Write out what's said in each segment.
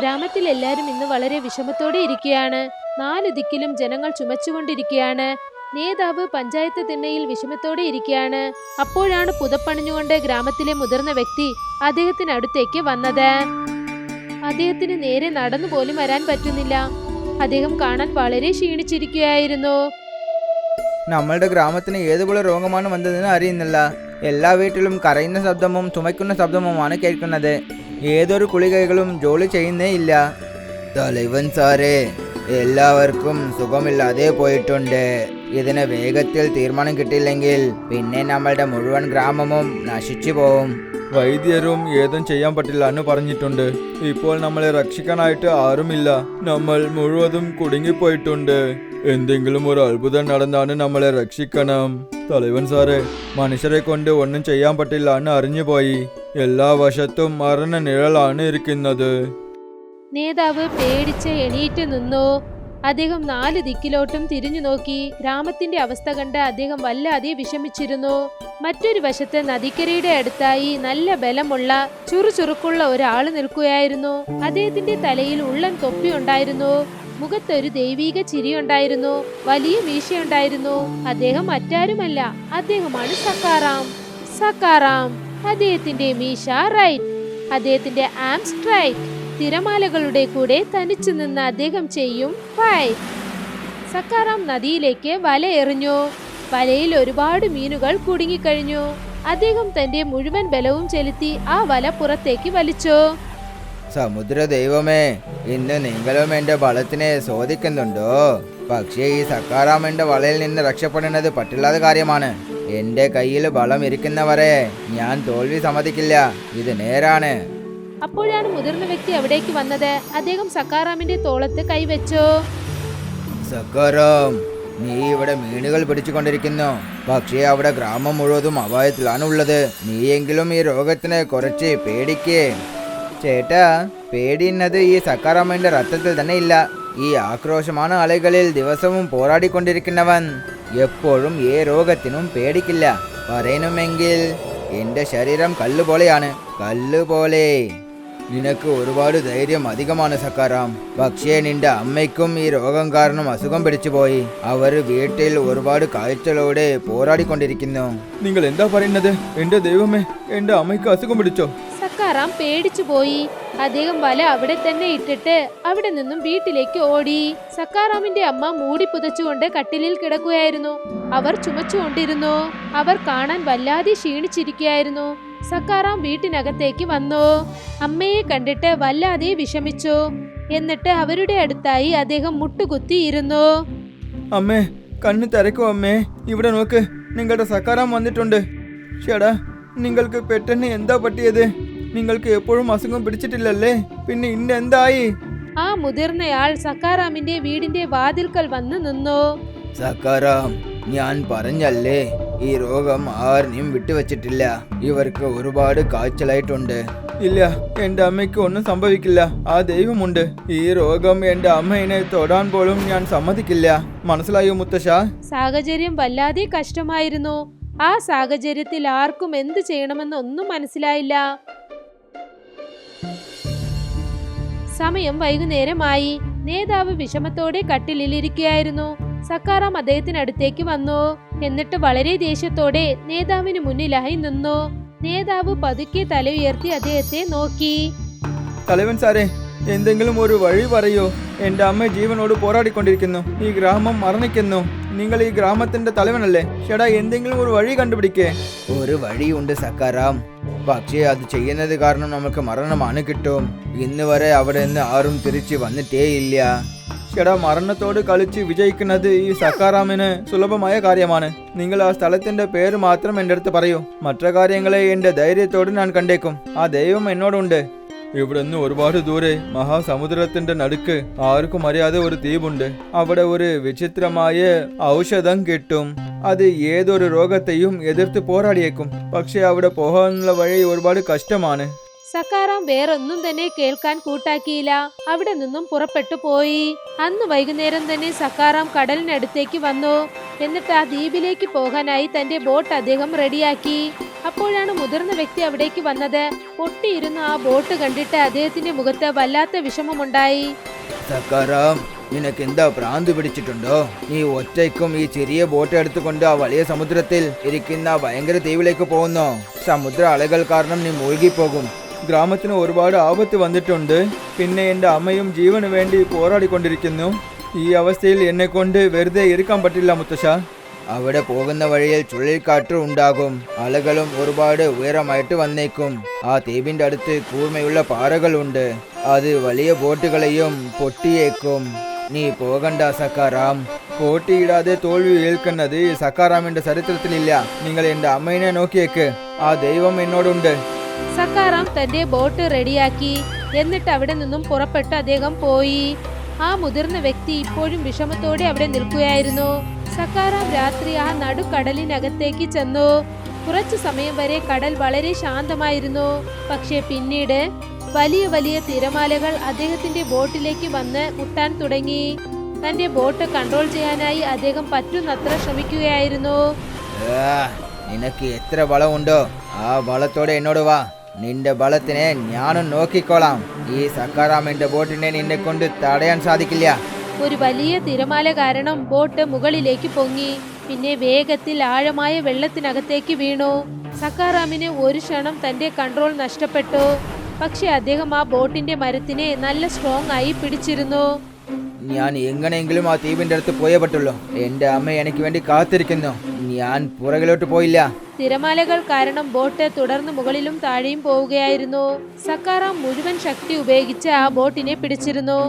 ഗ്രാമത്തിൽ എല്ലാവരും ഇന്ന് വളരെ വിഷമത്തോടെ ഇരിക്കുകയാണ്. 4 ദിക്കിലും ജനങ്ങൾ ചുമച്ചുകൊണ്ടിരിക്കുകയാണ്. നേതാവ് പഞ്ചായത്ത് തിണ്ണയിൽ വിഷമത്തോടെ ഇരിക്കുകയാണ്. അപ്പോഴാണ് പുതപ്പണിഞ്ഞുകൊണ്ട് ഗ്രാമത്തിലെ മുതിർന്ന വ്യക്തി അദ്ദേഹത്തിനടുത്തേക്ക് വന്നത്. അദ്ദേഹത്തിന് നേരെ നടന്നു പോലും വരാൻ പറ്റുന്നില്ല. അദ്ദേഹം കാണാൻ വളരെ ക്ഷീണിച്ചിരിക്കുകയായിരുന്നു. നമ്മളുടെ ഗ്രാമത്തിന് ഏതുപോലെ രോഗമാണ് വന്നതെന്ന് അറിയുന്നില്ല. എല്ലാ വീട്ടിലും കരയുന്ന ശബ്ദവും ചുമയ്ക്കുന്ന ശബ്ദവുമാണ് കേൾക്കുന്നത്. ഏതൊരു കുളികകളും ജോലി ചെയ്യുന്നേ ഇല്ല. തലവൻ സാറേ, എല്ലാവർക്കും സുഖമില്ലാതെ പോയിട്ടുണ്ട്. ഇതിന് വേഗത്തിൽ തീരുമാനം കിട്ടിയില്ലെങ്കിൽ പിന്നെ നമ്മളുടെ മുഴുവൻ ഗ്രാമവും നശിച്ചു പോവും. വൈദ്യരും ഏതും ചെയ്യാൻ പറ്റില്ല എന്ന് പറഞ്ഞിട്ടുണ്ട്. ഇപ്പോൾ നമ്മളെ രക്ഷിക്കാനായിട്ട് ആരുമില്ല. നമ്മൾ മുഴുവതും കുടുങ്ങിപ്പോയിട്ടുണ്ട്. എന്തെങ്കിലും ഒരു അത്ഭുതം നടന്നാണ് നമ്മളെ രക്ഷിക്കണം. തലവൻ സാറേ, മനുഷ്യരെ കൊണ്ട് ഒന്നും ചെയ്യാൻ പറ്റില്ല എന്ന് അറിഞ്ഞുപോയി. എല്ലാ വശത്തും മരണ നിഴലാണ് ഇരിക്കുന്നത്. നേതാവ് പേടിച്ച് എണീറ്റ് നിന്നു. അദ്ദേഹം 4 ദിക്കിലോട്ടും തിരിഞ്ഞു നോക്കി. ഗ്രാമത്തിന്റെ അവസ്ഥ കണ്ട് അദ്ദേഹം വല്ലാതെ വിഷമിച്ചിരുന്നു. മറ്റൊരു വശത്ത് നദിക്കരയുടെ അടുത്തായി നല്ല ബലമുള്ള ചുറുചുറുക്കുള്ള ഒരാൾ നിൽക്കുകയായിരുന്നു. അദ്ദേഹത്തിന്റെ തലയിൽ ഉള്ളൻ തൊപ്പി ഉണ്ടായിരുന്നു. മുഖത്തൊരു ദൈവീക ചിരിയുണ്ടായിരുന്നു. വലിയ മീശയുണ്ടായിരുന്നു. അദ്ദേഹം മറ്റാരുമല്ല, അദ്ദേഹമാണ് സക്കാറാം. അദ്ദേഹത്തിന്റെ മീശ റൈറ്റ്, അദ്ദേഹത്തിന്റെ ആം സ്ട്രൈറ്റ്. തിരമാലകളുടെ കൂടെ തനിച്ചു നിന്ന് അദ്ദേഹം ചെയ്യും ഫൈറ്റ്. സക്കാറാം നദിയിലേക്ക് വല എറിഞ്ഞു. വലയിൽ ഒരുപാട് മീനുകൾ കുടുങ്ങിക്കഴിഞ്ഞു. അദ്ദേഹം തന്റെ മുഴുവൻ ബലവും ചെലുത്തി ആ വല പുറത്തേക്ക് വലിച്ചു. സമുദ്ര ദൈവമേ, ഇന്ന് നിങ്ങളും എന്റെ ബലത്തിനെ ചോദിക്കുന്നുണ്ടോ? പക്ഷേ ഈ സക്കാറാമിന്റെ വളയിൽ നിന്ന് രക്ഷപ്പെടുന്നത് പറ്റില്ലാത്ത കാര്യമാണ്. എന്റെ കയ്യിൽ ബലം ഇരിക്കുന്നവരെ ഞാൻ തോൽവി സമ്മതിക്കില്ല. ഇത് നേരാണ്. അപ്പോഴാണ് മുതിർന്ന വ്യക്തി അവിടേക്ക് വന്നത്. അദ്ദേഹം സക്കാറാമിന്റെ തോളത്ത് കൈവച്ചു. സക്കാറാം, നീ ഇവിടെ മീനുകൾ പിടിച്ചുകൊണ്ടിരിക്കുന്നു. പക്ഷേ അവിടെ ഗ്രാമം മുഴുവതും അപായത്തിലാണ് ഉള്ളത്. നീയെങ്കിലും ഈ രോഗത്തിനെ കുറച്ച് പേടിക്കേ. ചേട്ടാ, പേടിയുന്നത് ഈ സക്കാറാമിന്റെ രക്തത്തിൽ തന്നെ ഇല്ല. ഈ ആക്രോശமான അലകളിൽ ദിവസവും പോരാടിക്കൊണ്ടിരിക്കുന്നവൻ എപ്പോഴും ഈ രോഗത്തിനും പേടിക്കില്ല. പറയണമെങ്കിൽ എന്റെ ശരീരം കല്ലുപോലെയാണ്, കല്ലുപോലെ. നിനക്ക് ഒരുപാട് ധൈര്യം അധികമാണ് സക്കാറാം. പക്ഷേ നിന്റെ അമ്മയ്ക്കും ഈ രോഗം കാരണം അസുഖം പിടിച്ചുപോയി. അവർ വീട്ടിൽ ഒരുപാട് കാഴ്ചകളോടെ പോരാടിക്കൊണ്ടിരിക്കുന്നു. നിങ്ങൾ എന്താ പറയുന്നത്? എന്റെ ദൈവമേ, എന്റെ അമ്മയ്ക്ക് അസുഖം പിടിച്ചോ? സക്കാറാം പേടിച്ചു പോയി. അദ്ദേഹം വല അവിടെ തന്നെ ഇട്ടിട്ട് അവിടെ നിന്നും വീട്ടിലേക്ക് ഓടി. സക്കാറാമിന്റെ അമ്മ മൂടി പുതച്ചുകൊണ്ട് കട്ടിലിൽ കിടക്കുകയായിരുന്നു. അവർ ചുമച്ചുകൊണ്ടിരുന്നു. അവർ കാണാൻ വല്ലാതെ ക്ഷീണിച്ചിരിക്കുകയായിരുന്നു. സക്കാറാം വീട്ടിനകത്തേക്ക് വന്നു. അമ്മയെ കണ്ടിട്ട് വല്ലാതെ വിഷമിച്ചു. എന്നിട്ട് അവരുടെ അടുത്തായി അദ്ദേഹം മുട്ടുകുത്തിയിരുന്നു. അമ്മേ, കണ്ണ് തിരക്കോ അമ്മേ. ഇവിടെ നോക്ക്, നിങ്ങളുടെ സക്കാറാം വന്നിട്ടുണ്ട്. ചേടാ, നിങ്ങൾക്ക് പെട്ടെന്ന് എന്താ പറ്റിയത്? നിങ്ങൾക്ക് എപ്പോഴും അസുഖം പിടിച്ചിട്ടില്ലല്ലേ? പിന്നെ ഇന്നെന്തായി? ആ മുതിർന്നയാൾ സക്കാറാമിന്റെ വീടിന്റെ വാതിൽക്കൽ വന്ന് നിന്നു. സക്കാറാം, ഞാൻ പറഞ്ഞല്ലേ, ഈ രോഗം ആരെയും വിട്ടുവച്ചിട്ടില്ല. ഇവർക്ക് ഒരുപാട് കാഴ്ചലായിട്ടുണ്ട്. ഇല്ല, എന്റെ അമ്മയ്ക്ക് ഒന്നും സംഭവിക്കില്ല. ആ ദൈവമുണ്ട്. ഈ രോഗം എന്റെ അമ്മയെ തൊടാൻ പോലും ഞാൻ സമ്മതിക്കില്ല. മനസ്സിലായോ മുത്തശ്ശ? സാഹചര്യം വല്ലാതെ കഷ്ടമായിരുന്നു. ആ സാഹചര്യത്തിൽ ആർക്കും എന്ത് ചെയ്യണമെന്ന് ഒന്നും മനസ്സിലായില്ല. സമയം വൈകുന്നേരമായി. നേതാവ് വിഷമത്തോടെ കട്ടിലിൽ ഇരിക്കുകയായിരുന്നു. സക്കാറാം അദ്ദേഹത്തിനടുത്തേക്ക് വന്നു. എന്നിട്ട് വളരെ ദേഷ്യത്തോടെ നേതാവിന് മുന്നിലായി നിന്നു. നേതാവ് പതുക്കെ തല ഉയർത്തി അദ്ദേഹത്തെ നോക്കി. തലവൻ സാറേ, എന്തെങ്കിലും ഒരു വഴി പറയൂ. എന്റെ അമ്മ ജീവനോട് പോരാടിക്കൊണ്ടിരിക്കുന്നു. ഈ ഗ്രാമം മരണിക്കുന്നു. നിങ്ങൾ ഈ ഗ്രാമത്തിന്റെ തലവനല്ലേ? ചേട്ടാ, എന്തെങ്കിലും ഒരു വഴി കണ്ടുപിടിക്കേ. ഒരു വഴിയുണ്ട് സക്കാറാം. പക്ഷേ അത് ചെയ്യുന്നത് കാരണം നമുക്ക് മരണമാണ് കിട്ടും. ഇന്ന് വരെ അവിടെ നിന്ന് ആരും തിരിച്ചു വന്നിട്ടേയില്ല. ചേട്ടാ, മരണത്തോട് കളിച്ച് വിജയിക്കുന്നത് ഈ സക്കാറാമിന് സുലഭമായ കാര്യമാണ്. നിങ്ങൾ ആ സ്ഥലത്തിന്റെ പേര് മാത്രം എൻ്റെ അടുത്ത് പറയൂ. മറ്റു കാര്യങ്ങളെ എന്റെ ധൈര്യത്തോട് ഞാൻ കണ്ടേക്കും. ആ ദൈവം എന്നോടുണ്ട്. ഇവിടെ നിന്ന് ഒരുപാട് ദൂരെ മഹാസമുദ്രത്തിന്റെ നടുക്ക് ആർക്കും അറിയാതെ ഒരു ദ്വീപുണ്ട്. അവിടെ ഒരു വിചിത്രമായ ഔഷധം കിട്ടും. അത് ഏതൊരു രോഗത്തെയും എതിർത്ത് പോരാടിയേക്കും. പക്ഷെ അവിടെ പോകാനുള്ള വഴി ഒരുപാട് കഷ്ടമാണ്. സക്കാറാം വേറൊന്നും തന്നെ കേൾക്കാൻ കൂട്ടാക്കിയില്ല. അവിടെ നിന്നും പുറപ്പെട്ടു പോയി. അന്ന് വൈകുന്നേരം തന്നെ സക്കാറാം കടലിനടുത്തേക്ക് വന്നു. എന്നിട്ട് ആ ദ്വീപിലേക്ക് പോകാനായി തന്റെ ബോട്ട് അദ്ദേഹം റെഡിയാക്കി. അപ്പോഴാണ് മുതിർന്ന വ്യക്തി അവിടേക്ക് വന്നത്. പൊട്ടിയിരുന്ന ആ ബോട്ട് കണ്ടിട്ട് അദ്ദേഹത്തിന്റെ മുഖത്ത് വല്ലാത്ത വിഷമമുണ്ടായി. സക്കാറാം, നിനക്ക് എന്താ ഭ്രാന്ത് പിടിച്ചിട്ടുണ്ടോ? നീ ഒറ്റയ്ക്കും ഈ ചെറിയ ബോട്ട് എടുത്തുകൊണ്ട് ആ വലിയ സമുദ്രത്തിൽ ഇരിക്കുന്ന ഭയങ്കര ദ്വീപിലേക്ക് പോകുന്നു. സമുദ്ര അലകൾ കാരണം നീ മുഴുകിപ്പോകും. ഗ്രാമത്തിന് ഒരുപാട് ആപത്ത് വന്നിട്ടുണ്ട്. പിന്നെ എൻ്റെ അമ്മയും ജീവന് വേണ്ടി പോരാടിക്കൊണ്ടിരിക്കുന്നു. ഈ അവസ്ഥയിൽ എന്നെ കൊണ്ട് വെറുതെ ഇരിക്കാൻ പറ്റില്ല മുത്തശ്ശ. അവിടെ പോകുന്ന വഴിയിൽ ചുഴലിക്കാറ്റ് ഉണ്ടാകും. അലകളും ഒരുപാട് ഉയരമായിട്ട് വന്നേക്കും. ആ ദ്വീപിന്റെ അടുത്ത് കൂർമ്മയുള്ള പാറകളുണ്ട്. അത് വലിയ ബോട്ടുകളെയും പൊട്ടിയേക്കും. നീ പോകണ്ട സക്കാറാം. പോട്ടിയിടാതെ തോൽവി ഏൽക്കുന്നത് സക്കാറാമിന്റെ ചരിത്രത്തിലില്ല. നിങ്ങൾ എൻ്റെ അമ്മയെ നോക്കിയേക്ക്. ആ ദൈവം എന്നോടുണ്ട്. സക്കാറാം തന്റെ ബോട്ട് റെഡിയാക്കി. എന്നിട്ട് അവിടെ നിന്നും പുറപ്പെട്ട് അദ്ദേഹം പോയി. ആ മുതിർന്ന വ്യക്തി ഇപ്പോഴും വിഷമത്തോടെ അവിടെ നിൽക്കുകയായിരുന്നു. സക്കാറാം രാത്രി ആ നടുക്കടലിനകത്തേക്ക് ചെന്നു. കുറച്ചു സമയം വരെ കടൽ വളരെ ശാന്തമായിരുന്നു. പക്ഷെ പിന്നീട് വലിയ വലിയ തിരമാലകൾ അദ്ദേഹത്തിന്റെ ബോട്ടിലേക്ക് വന്ന് മുട്ടാൻ തുടങ്ങി. തന്റെ ബോട്ട് കൺട്രോൾ ചെയ്യാനായി അദ്ദേഹം പറ്റുന്നത്ര ശ്രമിക്കുകയായിരുന്നു. നിനക്ക് എത്ര ബലമുണ്ടോ ആ ബലത്തോടെ എന്നോട് വാ. നിന്റെ ബലത്തിനെ ഞാനും നോക്കിക്കോളാം. ഈ സക്കാറാമിന്റെ ബോട്ടിനെ നിന്നെ കൊണ്ട് തടയാൻ സാധിക്കില്ല. ഒരു വലിയ തിരമാല കാരണം ബോട്ട് മുകളിലേക്ക് പൊങ്ങി. പിന്നെ വേഗത്തിൽ ആഴമായ വെള്ളത്തിനകത്തേക്ക് വീണു. സക്കാറാമിന് ഒരു ക്ഷണം തന്റെ കൺട്രോൾ നഷ്ടപ്പെട്ടു. പക്ഷെ അദ്ദേഹം ആ ബോട്ടിന്റെ മരത്തിനെ നല്ല സ്ട്രോങ് ആയി പിടിച്ചിരുന്നു. ഞാൻ എങ്ങനെയെങ്കിലും ആ ദ്വീപിന്റെ അടുത്ത് പോയേ പറ്റുള്ളൂ. എന്റെ അമ്മ എനിക്ക് വേണ്ടി കാത്തിരിക്കുന്നു. ഞാൻ പുറകിലോട്ട് പോയില്ല. തിരമാലകൾ കാരണം ബോട്ട് തുടർന്ന് മുകളിലും താഴെയും പോവുകയായിരുന്നു. സക്കാറാം മുഴുവൻ ശക്തി ഉപയോഗിച്ച് ആ ബോട്ടിനെ പിടിച്ചിരുന്നു.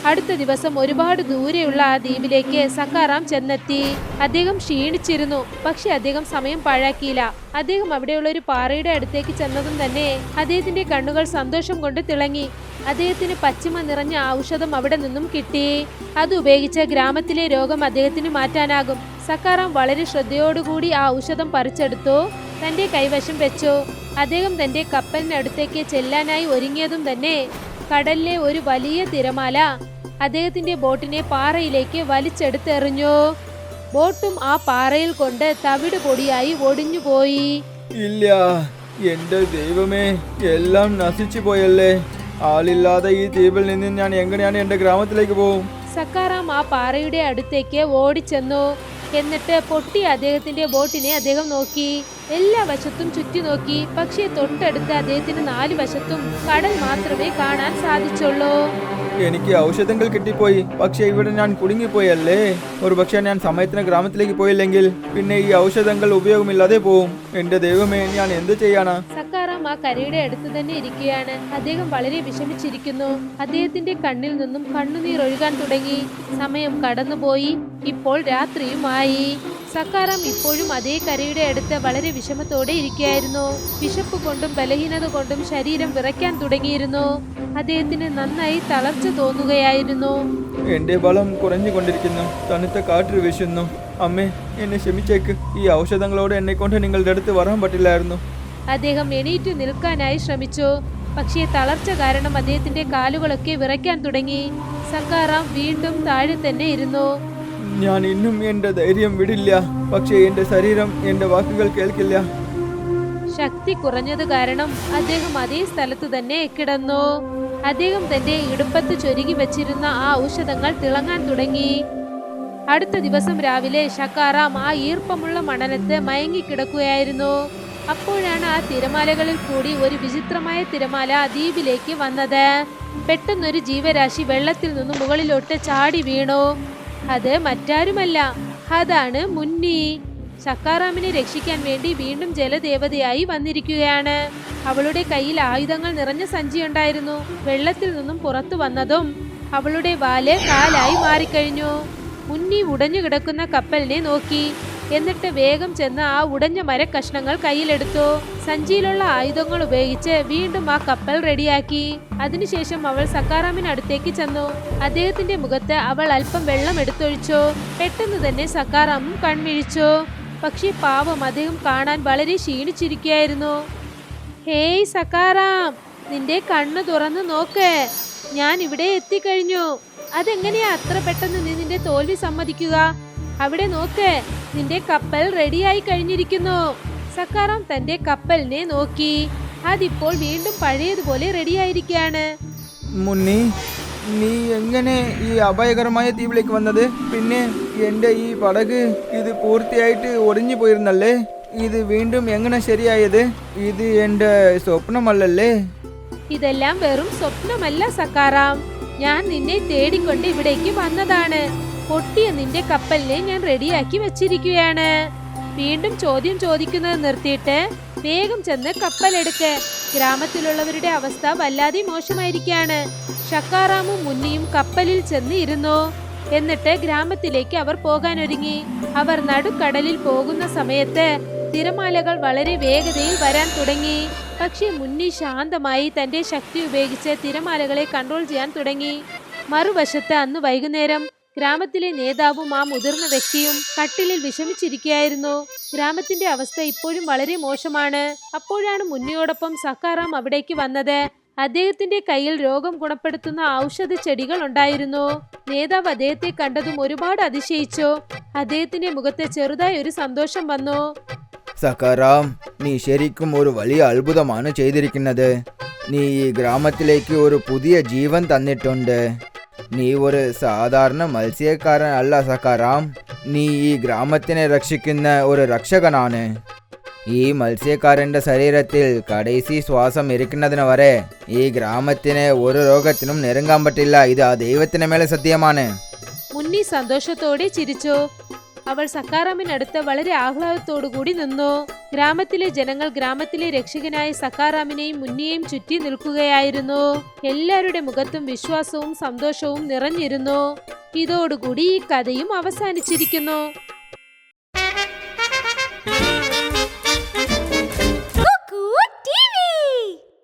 അടുത്ത ദിവസം ഒരുപാട് ദൂരെയുള്ള ആ ദ്വീപിലേക്ക് സക്കാറാം ചെന്നെത്തി. അദ്ദേഹം ക്ഷീണിച്ചിരുന്നു. പക്ഷെ അദ്ദേഹം സമയം പാഴാക്കിയില്ല. അദ്ദേഹം അവിടെയുള്ള ഒരു പാറയുടെ അടുത്തേക്ക് ചെന്നതും തന്നെ അദ്ദേഹത്തിന്റെ കണ്ണുകൾ സന്തോഷം കൊണ്ട് തിളങ്ങി. അദ്ദേഹത്തിന് പച്ചിമ നിറഞ്ഞ ഔഷധം അവിടെ നിന്നും കിട്ടി. അത് ഉപയോഗിച്ച് ഗ്രാമത്തിലെ രോഗം അദ്ദേഹത്തിന് മാറ്റാനാകും. സക്കാറാം വളരെ ശ്രദ്ധയോടുകൂടി ആ ഔഷധം പറിച്ചെടുത്തു. തന്റെ കൈവശം വെച്ചു. അദ്ദേഹം തന്റെ കപ്പലിനടുത്തേക്ക് ചെല്ലാനായി ഒരുങ്ങിയതും തന്നെ കടലിലെ ഒരു വലിയ തിരമാല അദ്ദേഹത്തിന്റെ ബോട്ടിനെ പാറയിലേക്ക് വലിച്ചെടുത്തെറിഞ്ഞു. ബോട്ടും ആ പാറയിൽ കൊണ്ട് തവിട് പൊടിയായി ഒടിഞ്ഞുപോയി. ഇല്ല, എന്റെ ദൈവമേ, എല്ലാം നശിച്ചു പോയല്ലേ. ആളില്ലാതെ ഈ ദ്വീപിൽ നിന്ന് ഞാൻ എങ്ങനെയാണ് എന്റെ ഗ്രാമത്തിലേക്ക് പോകും? സക്കാറാം ആ പാറയുടെ അടുത്തേക്ക് ഓടിച്ചെന്നു. എന്നിട്ട് പൊട്ടി അദ്ദേഹത്തിന്റെ ബോട്ടിനെ അദ്ദേഹം നോക്കി. എല്ലാ വശത്തും ചുറ്റി നോക്കി. പക്ഷേ തൊട്ടടുത്ത് അദ്ദേഹത്തിന് 4 വശത്തും കടൽ മാത്രമേ കാണാൻ സാധിച്ചുള്ളൂ. എനിക്ക് ഔഷധങ്ങൾ കിട്ടിപ്പോയി. പക്ഷെ ഇവിടെ ഞാൻ കുടുങ്ങിപ്പോയല്ലേ. ഒരു പക്ഷേ ഞാൻ സമയത്തിന് ഗ്രാമത്തിലേക്ക് പോയില്ലെങ്കിൽ പിന്നെ ഈ ഔഷധങ്ങൾ ഉപയോഗമില്ലാതെ പോവും. എന്റെ ദൈവമേ, ഞാൻ എന്ത് ചെയ്യാനാ? സക്കാറാം ആ കരയുടെ അടുത്ത് തന്നെ ഇരിക്കുകയാണ്. അദ്ദേഹം വളരെ വിഷമിച്ചിരിക്കുന്നു. അദ്ദേഹത്തിന്റെ കണ്ണിൽ നിന്നും കണ്ണുനീർ ഒഴുകാൻ തുടങ്ങി. സമയം കടന്നുപോയി. ഇപ്പോൾ രാത്രിയുമായി. സക്കാറാം ഇപ്പോഴും അതേ കരയുടെ അടുത്ത് വളരെ വിഷമത്തോടെ ഇരിക്കുകയായിരുന്നു. വിശപ്പ് കൊണ്ടും ബലഹീനത കൊണ്ടും ശരീരം വിറയ്ക്കാൻ തുടങ്ങിയിരുന്നു. അദ്ദേഹത്തിന് നന്നായി തളർച്ച തോന്നുകയായിരുന്നു. എന്റെ ബലം കുറഞ്ഞുകൊണ്ടിരിക്കുന്നു. തണുത്ത കാറ്റ് വീശുന്നു. അമ്മേ, എന്നെ ക്ഷമിച്ചേക്ക്. ഈ ഔഷധങ്ങളോട് എന്നെ കൊണ്ട് നിങ്ങളുടെ അടുത്ത് വരാൻ പറ്റില്ലായിരുന്നു. അദ്ദേഹം എണീറ്റ് നിൽക്കാനായി ശ്രമിച്ചു. പക്ഷേ തളർച്ച കാരണം അദ്ദേഹത്തിന്റെ കാലുകളൊക്കെ വിറയ്ക്കാൻ തുടങ്ങി. സക്കാറാം വീണ്ടും താഴെ തന്നെ ഇരുന്നു. ഞാൻ ഇന്നും എന്റെ ധൈര്യം വിടില്ല. പക്ഷേ എന്റെ ശരീരം എന്റെ വാക്കുകൾ കേൾക്കില്ല. ശക്തി കുറഞ്ഞത് കാരണം അദ്ദേഹം അതേ സ്ഥലത്ത് തന്നെ കിടന്നു. അദ്ദേഹം തന്റെ ഇടുപ്പത്ത് ചൊരുകി വെച്ചിരുന്ന ആ ഔഷധങ്ങൾ തിളങ്ങാൻ തുടങ്ങി. അടുത്ത ദിവസം രാവിലെ സക്കാറാം ആ ഈർപ്പമുള്ള മണലത്ത് മയങ്ങിക്കിടക്കുകയായിരുന്നു. അപ്പോഴാണ് ആ തിരമാലകളിൽ കൂടി ഒരു വിചിത്രമായ തിരമാല ദ്വീപിലേക്ക് വന്നത്. പെട്ടെന്നൊരു ജീവരാശി വെള്ളത്തിൽ നിന്ന് മുകളിലോട്ട് ചാടി വീണു. അത് മറ്റാരുമല്ല, അതാണ് മുന്നി. സക്കാറാമിനെ രക്ഷിക്കാൻ വേണ്ടി വീണ്ടും ജലദേവതയായി വന്നിരിക്കുകയാണ്. അവളുടെ കയ്യിൽ ആയുധങ്ങൾ നിറഞ്ഞ സഞ്ചിയുണ്ടായിരുന്നു. വെള്ളത്തിൽ നിന്നും പുറത്തു വന്നതും അവളുടെ വാല് കാലായി മാറിക്കഴിഞ്ഞു. മുന്നി ഉടഞ്ഞു കിടക്കുന്ന കപ്പലിനെ നോക്കി. എന്നിട്ട് വേഗം ചെന്ന് ആ ഉടഞ്ഞ മരക്കഷ്ണങ്ങൾ കയ്യിലെടുത്തു. സഞ്ചിയിലുള്ള ആയുധങ്ങൾ ഉപയോഗിച്ച് വീണ്ടും ആ കപ്പൽ റെഡിയാക്കി. അതിനുശേഷം അവൾ സക്കാറാമിനടുത്തേക്ക് ചെന്നു. അദ്ദേഹത്തിന്റെ മുഖത്ത് അവൾ അല്പം വെള്ളം എടുത്തൊഴിച്ചു. പെട്ടെന്ന് തന്നെ സക്കാറാമും കൺമിഴിച്ചു. പക്ഷേ പാവം, അദ്ദേഹം കാണാൻ വളരെ ക്ഷീണിച്ചിരിക്കുകയായിരുന്നു. ഹേയ് സക്കാറാം, നിന്റെ കണ്ണ് തുറന്നു നോക്ക്. ഞാൻ ഇവിടെ എത്തിക്കഴിഞ്ഞു. അതെങ്ങനെയാ അത്ര പെട്ടെന്ന് നീ നിന്റെ തോൽവി സമ്മതിക്കുക? അവിടെ നോക്ക്, നിന്റെ കപ്പൽ റെഡിയായി കഴിഞ്ഞിരിക്കുന്നു. സക്കാറാം തന്റെ കപ്പലിനെ നോക്കി. അതിപ്പോൾ വീണ്ടും പഴയതുപോലെ റെഡിയായിരിക്കുകയാണ്. മുന്നി, നീ എങ്ങനെ ഈ അപായകരമായ ദ്വീപിലേക്ക് വന്നത്? പിന്നെ എൻ്റെ ഈ പടക് ഇത് പൂർത്തിയായിട്ട് ഒടിഞ്ഞു പോയിരുന്നല്ലേ? ഇത് വീണ്ടും എങ്ങനെ ശരിയായത്? ഇത് എൻ്റെ സ്വപ്നമല്ലല്ലേ? ഇതെല്ലാം വെറും സ്വപ്നമല്ല സക്കാറാം. ഞാൻ നിന്നെ തേടിക്കൊണ്ട് ഇവിടേക്ക് വന്നതാണ്. പൊട്ടിയ നിന്റെ കപ്പലിനെ ഞാൻ റെഡിയാക്കി വെച്ചിരിക്കുകയാണ്. വീണ്ടും ചോദ്യം ചോദിക്കുന്നത് നിർത്തിയിട്ട് വേഗം ചെന്ന് കപ്പലെടുക്ക്. ഗ്രാമത്തിലുള്ളവരുടെ അവസ്ഥ വല്ലാതെ മോശമായിരിക്കുകയാണ്. ഷക്കാറാമും മുന്നിയും കപ്പലിൽ ചെന്ന് ഇരുന്നു. എന്നിട്ട് ഗ്രാമത്തിലേക്ക് അവർ പോകാനൊരുങ്ങി. അവർ നടുക്കടലിൽ പോകുന്ന സമയത്ത് തിരമാലകൾ വളരെ വേഗതയിൽ വരാൻ തുടങ്ങി. പക്ഷേ മുന്നി ശാന്തമായി തന്റെ ശക്തി ഉപയോഗിച്ച് തിരമാലകളെ കൺട്രോൾ ചെയ്യാൻ തുടങ്ങി. മറുവശത്ത് അന്ന് വൈകുന്നേരം ഗ്രാമത്തിലെ നേതാവും ആ മുതിർന്ന വ്യക്തിയും കട്ടിലിൽ വിഷമിച്ചിരിക്കുകയായിരുന്നു. ഗ്രാമത്തിന്റെ അവസ്ഥ ഇപ്പോഴും വളരെ മോശമാണ്. അപ്പോഴാണ് മുന്നിയോടൊപ്പം സക്കാറാം അവിടേക്ക് വന്നത്. അദ്ദേഹത്തിന്റെ കയ്യിൽ രോഗം ഗുണപ്പെടുത്തുന്ന ഔഷധ ചെടികൾ ഉണ്ടായിരുന്നു. നേതാവ് അദ്ദേഹത്തെ കണ്ടതും ഒരുപാട് അതിശയിച്ചു. അദ്ദേഹത്തിന്റെ മുഖത്ത് ചെറുതായി ഒരു സന്തോഷം വന്നു. സക്കാറാം, നീ ശരിക്കും ഒരു വലിയ അത്ഭുതമാണ് ചെയ്തിരിക്കുന്നത്. നീ ഈ ഗ്രാമത്തിലേക്ക് ഒരു പുതിയ ജീവൻ തന്നിട്ടുണ്ട്. നീ ഒരു സാധാരണ മത്സ്യക്കാരൻ അല്ല സക്കാറാം. നീ ഈ ഗ്രാമത്തിനെ രക്ഷിക്കുന്ന ഒരു രക്ഷകനാണ്. ഈ മത്സ്യക്കാരൻ്റെ ശരീരത്തിൽ കടൈസി ശ്വാസം ഇരിക്കുന്നതിന് വരെ ഈ ഗ്രാമത്തിന് ഒരു രോഗത്തിനും നെരുങ്ങാൻ പറ്റില്ല. ഇത് ആ ദൈവത്തിന് മേലെ സത്യമാണ്. മുന്നി സന്തോഷത്തോടെ ചിരിച്ചു. അവൾ സക്കാറാമിനടുത്ത് വളരെ ആഹ്ലാദത്തോടു കൂടി നിന്നു. ഗ്രാമത്തിലെ ജനങ്ങൾ ഗ്രാമത്തിലെ രക്ഷകനായ സക്കാറാമിനെയും മുന്നിയെയും ചുറ്റി നിൽക്കുകയായിരുന്നു. എല്ലാവരുടെ മുഖത്തും വിശ്വാസവും സന്തോഷവും നിറഞ്ഞിരുന്നു. ഇതോടുകൂടി ഈ കഥയും അവസാനിച്ചിരിക്കുന്നു.